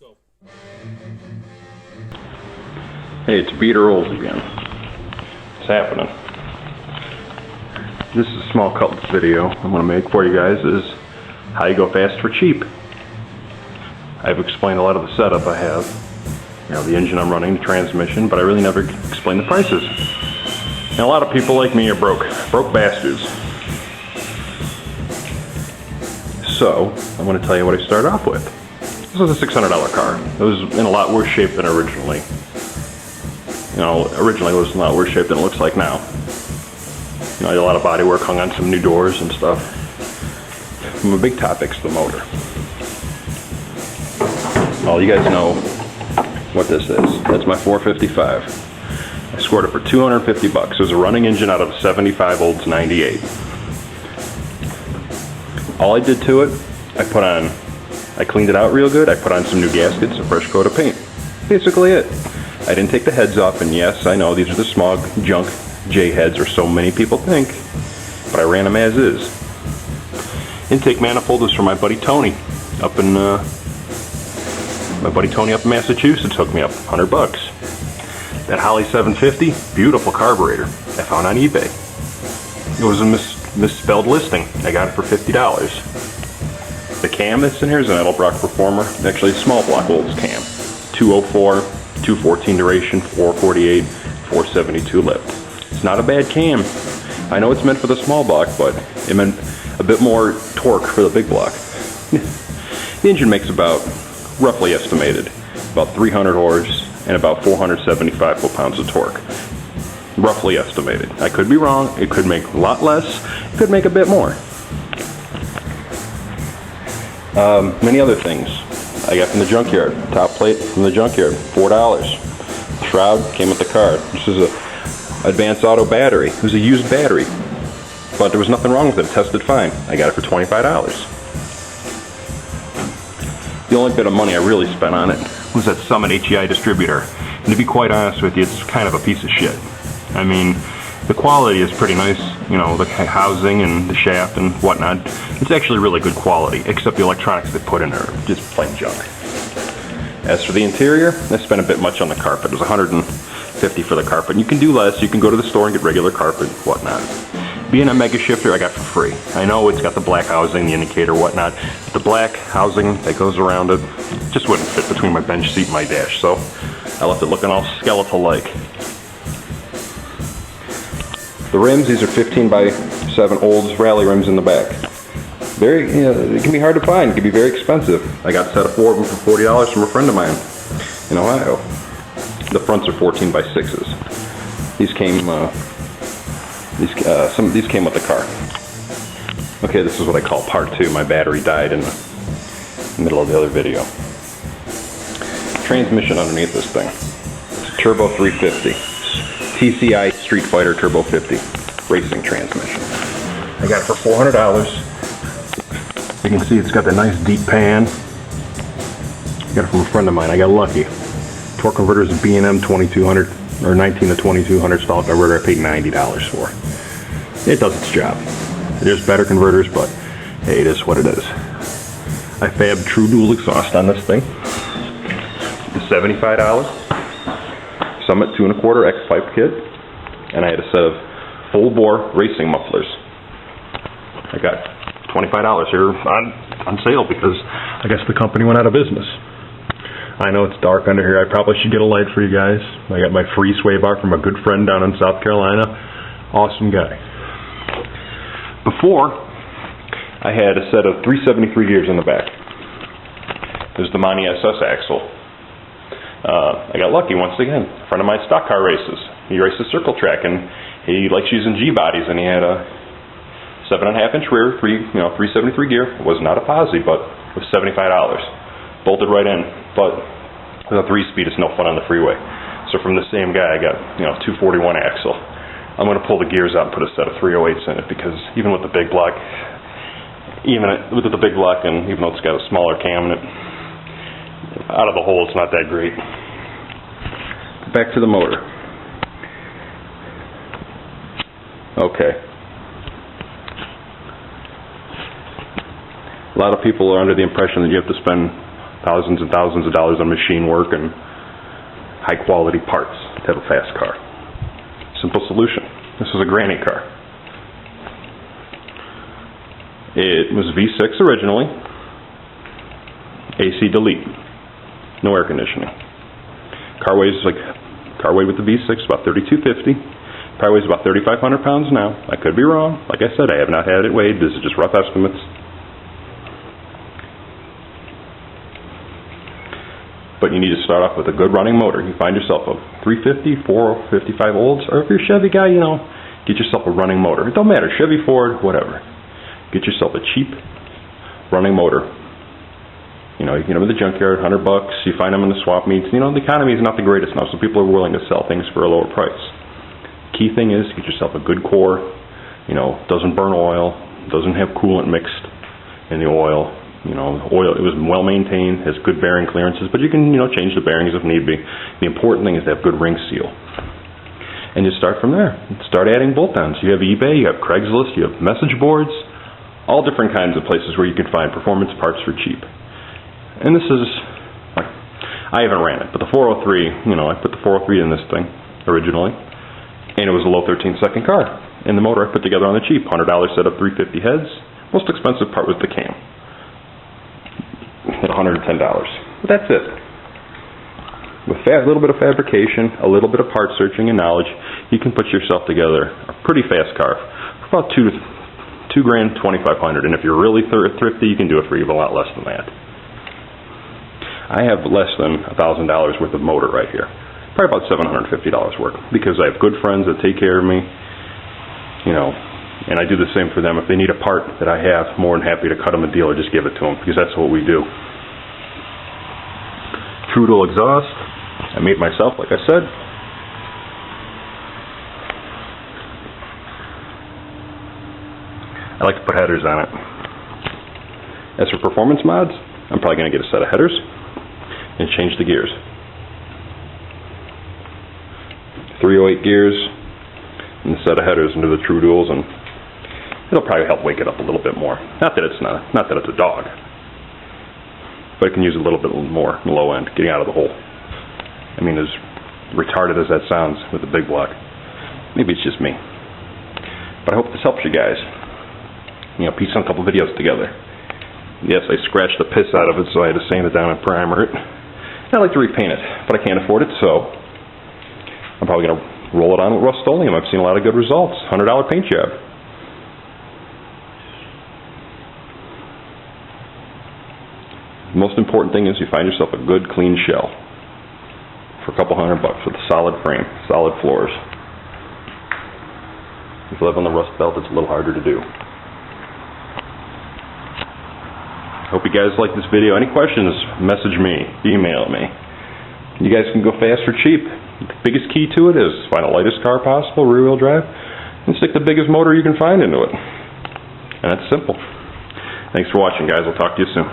go. Hey, it's Beater Rolls again. What's happening? This is a small Cutlass video I'm going to make for you guys is how you go fast for cheap. I've explained a lot of the setup I have. You know, the engine I'm running, the transmission, but I really never explain the prices. And a lot of people like me are broke bastards. So, I'm going to tell you what I started off with. This was a $600 car. It was in a lot worse shape than originally. You know, originally it was in a lot worse shape than it looks like now. You know, I did a lot of body work, hung on some new doors and stuff. My big topic's the motor. All you guys know what this is. That's my 455. I scored it for 250 bucks. It was a running engine out of a 75 Olds 98. All I did to it, I cleaned it out real good. I put on some new gaskets, a fresh coat of paint. Basically it. I didn't take the heads off, and yes, I know these are the smog junk J heads, or so many people think, but I ran them as is. Intake manifold was from my buddy Tony up in Massachusetts. Hooked me up 100 bucks. That Holly 750, beautiful carburetor, I found on eBay. It was a misspelled listing. I got it for $50. The cam that's in here is an Edelbrock Performer, actually a small block Olds cam. 204, 214 duration, 448, 472 lift. It's not a bad cam. I know it's meant for the small block, but it meant a bit more torque for the big block. The engine makes about, roughly estimated, about 300 horse and about 475 foot-pounds of torque. Roughly estimated. I could be wrong. It could make a lot less. It could make a bit more. Many other things I got from the junkyard. Top plate from the junkyard, $4. Shroud came with the car. This is a Advanced Auto battery. It was a used battery, but there was nothing wrong with it. It tested fine. I got it for $25. The only bit of money I really spent on it was that Summit HEI distributor. And to be quite honest with you, it's kind of a piece of shit. I mean, the quality is pretty nice, you know, the housing and the shaft and whatnot. It's actually really good quality, except the electronics they put in are just plain junk. As for the interior, I spent a bit much on the carpet. It was $150 for the carpet. You can do less. You can go to the store and get regular carpet, whatnot. Being a mega shifter, I got for free. I know it's got the black housing, the indicator, whatnot. But the black housing that goes around it just wouldn't fit between my bench seat and my dash, so I left it looking all skeletal-like. The rims, these are 15 by 7 Olds rally rims in the back. Very, you know, it can be hard to find. It can be very expensive. I got a set of 4 of them for $40 from a friend of mine in Ohio. The fronts are 14 by 6s. These came, some of these came with the car. Okay, this is what I call part 2. My battery died in the middle of the other video. Transmission underneath this thing. Turbo 350. TCI Street Fighter Turbo 50 racing transmission. I got it for $400. You can see it's got the nice deep pan. Got it from a friend of mine. I got lucky. Torque converter is a B&M 2200 or 19 to 2200 style converter. I paid $90 for. It does its job. There's better converters, but hey, it is what it is. I fabbed true dual exhaust on this thing. It's $75. Summit 2 1/4 X pipe kit, and I had a set of full bore racing mufflers. I got $25 here on sale because I guess the company went out of business. I know it's dark under here. I probably should get a light for you guys. I got my free sway bar from a good friend down in South Carolina. Awesome guy. Before, I had a set of 373 gears in the back. There's the Monty SS axle. I got lucky once again. A friend of mine stock car races. He races circle track, and he likes using G bodies, and he had a 7.5-inch rear, 373 gear. It was not a posi, but it was $75. Bolted right in, but with a 3-speed, it's no fun on the freeway. So from the same guy, I got 241 axle. I'm going to pull the gears out and put a set of 308s in it, because even with the big block, and even though it's got a smaller cam in it, out of the hole, it's not that great. Back to the motor. Okay. A lot of people are under the impression that you have to spend thousands and thousands of dollars on machine work and high quality parts to have a fast car. Simple solution. This was a granny car. It was V6 originally. AC delete. No air conditioning. Car weight with the V6 about 3,250. Probably weighs about 3,500 pounds now. I could be wrong. Like I said, I have not had it weighed. This is just rough estimates. But you need to start off with a good running motor. You find yourself a 350, 455 olds, or if you're a Chevy guy, get yourself a running motor. It don't matter, Chevy, Ford, whatever. Get yourself a cheap running motor. You get them in the junkyard, $100. You find them in the swap meets. The economy is not the greatest now, so people are willing to sell things for a lower price. Key thing is get yourself a good core. Doesn't burn oil, doesn't have coolant mixed in the oil. Oil, it was well maintained, has good bearing clearances, but you can, change the bearings if need be. The important thing is to have good ring seal. And you start from there. Start adding bolt-ons. You have eBay, you have Craigslist, you have message boards, all different kinds of places where you can find performance parts for cheap. And this is, I haven't ran it, but the 403, I put the 403 in this thing originally, and it was a low 13-second car. And the motor I put together on the cheap, $100 setup, 350 heads. Most expensive part was the cam. At $110. But that's it. With a little bit of fabrication, a little bit of part searching and knowledge, you can put yourself together a pretty fast car for about $2,250. And if you're really thrifty, you can do it for even a lot less than that. I have less than $1,000 worth of motor right here. Probably about $750 worth, because I have good friends that take care of me, and I do the same for them. If they need a part that I have, more than happy to cut them a deal or just give it to them, because that's what we do. True dual exhaust, I made myself, like I said. I like to put headers on it. As for performance mods, I'm probably going to get a set of headers and change the gears. 308 gears and a set of headers into the true duals, and it'll probably help wake it up a little bit more. Not that it's a dog, but it can use a little bit more in the low end, getting out of the hole. I mean, as retarded as that sounds with the big block, maybe it's just me. But I hope this helps you guys. Piece on a couple videos together. Yes, I scratched the piss out of it, so I had to sand it down and primer it. I'd like to repaint it, but I can't afford it, so I'm probably going to roll it on with Rust-Oleum. I've seen a lot of good results. $100 paint job. The most important thing is you find yourself a good, clean shell for a couple $100 with a solid frame, solid floors. If you live on the Rust Belt, it's a little harder to do. Hope you guys like this video. Any questions, message me, email me. You guys can go fast or cheap. The biggest key to it is find the lightest car possible, rear-wheel drive, and stick the biggest motor you can find into it. And that's simple. Thanks for watching, guys. I'll talk to you soon.